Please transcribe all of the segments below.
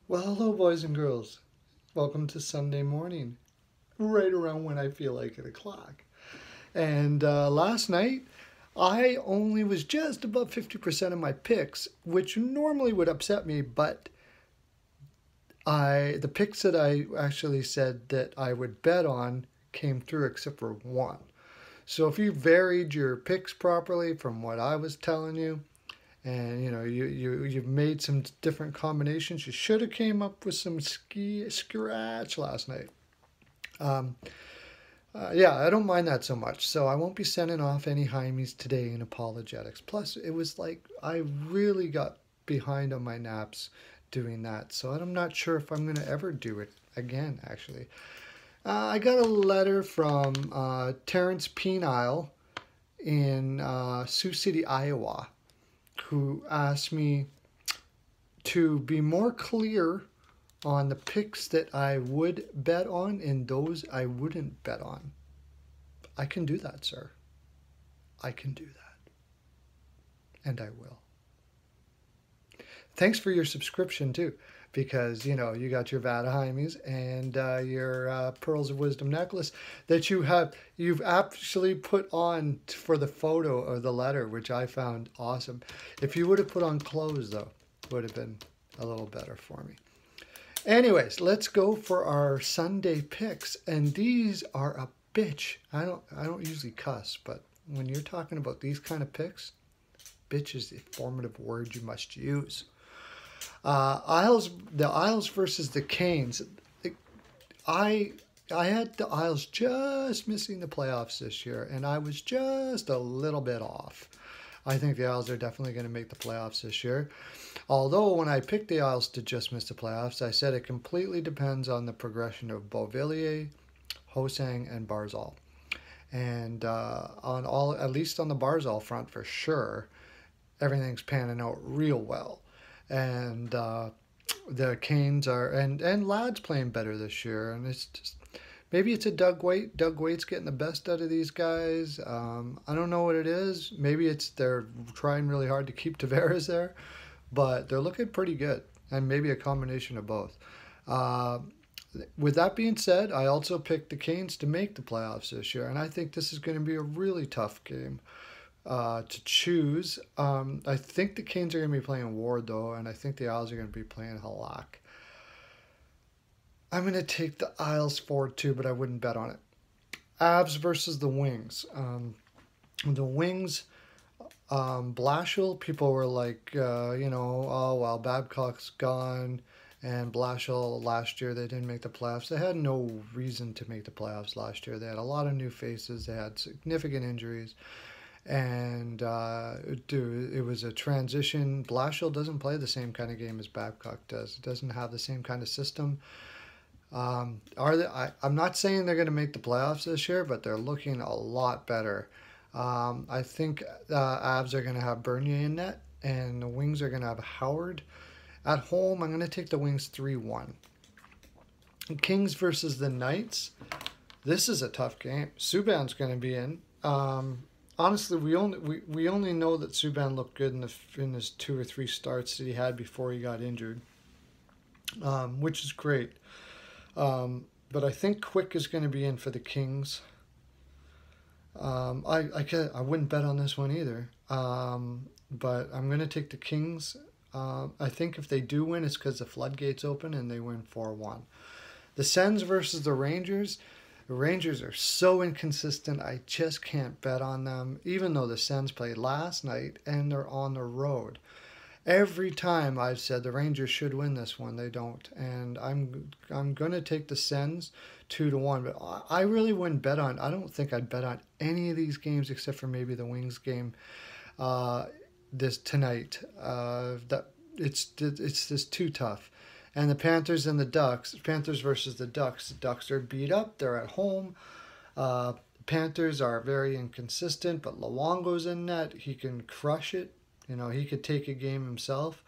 Well, hello, boys and girls. Welcome to Sunday morning, right around when I feel like 8 o'clock. And last night, I only was just above 50% of my picks, which normally would upset me, but the picks that I actually said that I would bet on came through except for one. So if you varied your picks properly from what I was telling you, and you've made some different combinations, you should have came up with some scratch last night. Um, yeah, I don't mind that so much. So I won't be sending off any Heimies today in apologetics. Plus, it was like I really got behind on my naps doing that. So I'm not sure if I'm going to ever do it again, actually. I got a letter from Terrence Penile in Sioux City, Iowa, who asked me to be more clear on the picks that I would bet on and those I wouldn't bet on. I can do that, sir. I can do that. And I will. Thanks for your subscription, too, because, you got your Vataheimies and your Pearls of Wisdom necklace that you've actually put on for the photo of the letter, which I found awesome. If you would have put on clothes, though, it would have been a little better for me. Anyways, let's go for our Sunday picks, and these are a bitch. I don't usually cuss, but when you're talking about these kind of picks, bitch is the formative word you must use. The Isles versus the Canes. I had the Isles just missing the playoffs this year, and I was just a little bit off. I think the Isles are definitely going to make the playoffs this year. Although when I picked the Isles to just miss the playoffs, I said it completely depends on the progression of Beauvillier, Hosang, and Barzal. And at least on the Barzal front for sure, everything's panning out real well. And the Canes and Ladd's playing better this year, and it's just maybe it's a Doug Waite. Doug Waite's getting the best out of these guys. I don't know what it is. Maybe it's they're trying really hard to keep Tavares there, but they're looking pretty good, and maybe a combination of both. With that being said, I also picked the Canes to make the playoffs this year, and I think this is going to be a really tough game to choose. I think the Canes are going to be playing Ward, though, and I think the Isles are going to be playing Halak. I'm going to take the Isles forward, too, but I wouldn't bet on it. Avs versus the Wings. The Wings, Blashill, people were like, oh, well, Babcock's gone, and Blashill last year, they didn't make the playoffs. They had no reason to make the playoffs last year. They had a lot of new faces. They had significant injuries. And it was a transition. Blashill doesn't play the same kind of game as Babcock does. It doesn't have the same kind of system. I'm not saying they're going to make the playoffs this year, but they're looking a lot better. I think Avs are going to have Bernier in net, and the Wings are going to have Howard. At home, I'm going to take the Wings 3-1. Kings versus the Knights. This is a tough game. Subban's going to be in. Honestly, we only know that Subban looked good in his 2 or 3 starts that he had before he got injured, which is great. But I think Quick is going to be in for the Kings. I wouldn't bet on this one either. But I'm going to take the Kings. I think if they do win, it's because the floodgates open and they win 4-1. The Sens versus the Rangers. The Rangers are so inconsistent, I just can't bet on them, even though the Sens played last night and they're on the road. Every time I've said the Rangers should win this one, they don't. And I'm going to take the Sens 2-1, but I really wouldn't bet on, I don't think I'd bet on any of these games except for maybe the Wings game this tonight. It's just too tough. And the Panthers and the Ducks. Panthers versus the Ducks. The Ducks are beat up. They're at home. The Panthers are very inconsistent, but Luongo's in net. He can crush it. He could take a game himself.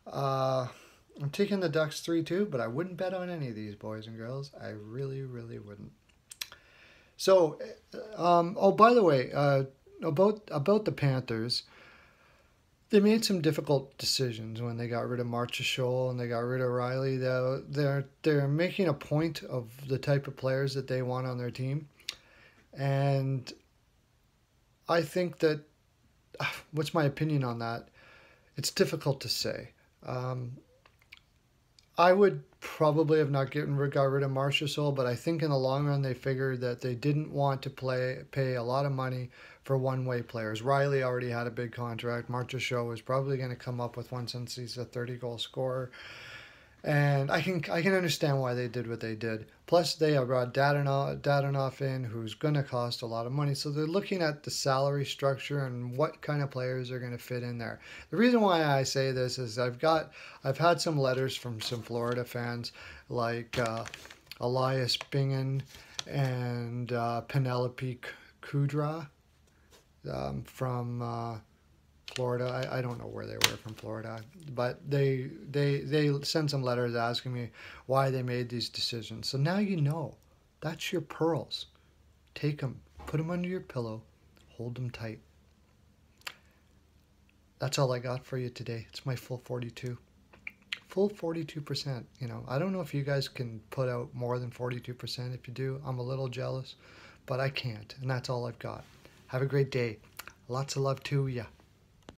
I'm taking the Ducks 3-2, but I wouldn't bet on any of these, boys and girls. I really, really wouldn't. So, by the way, about the Panthers, they made some difficult decisions when they got rid of Marchessault and they got rid of Riley. They're making a point of the type of players that they want on their team, and I think that what's my opinion on that? It's difficult to say. I would probably have not got rid of Marchessault, but I think in the long run they figured that they didn't want to pay a lot of money for one-way players. Riley already had a big contract. Marchessault was probably going to come up with one since he's a 30-goal scorer. And I can understand why they did what they did. Plus, they have brought Dadonov in, who's going to cost a lot of money. So they're looking at the salary structure and what kind of players are going to fit in there. The reason why I say this is I've had some letters from some Florida fans, like Elias Bingen and Penelope Kudra from Florida. I don't know where they were from Florida, but they sent some letters asking me why they made these decisions. So now you know. That's your pearls. Take them, put them under your pillow, hold them tight. That's all I got for you today. It's my full 42. Full 42%. You know, I don't know if you guys can put out more than 42%. If you do, I'm a little jealous, but I can't, and that's all I've got. Have a great day. Lots of love to ya.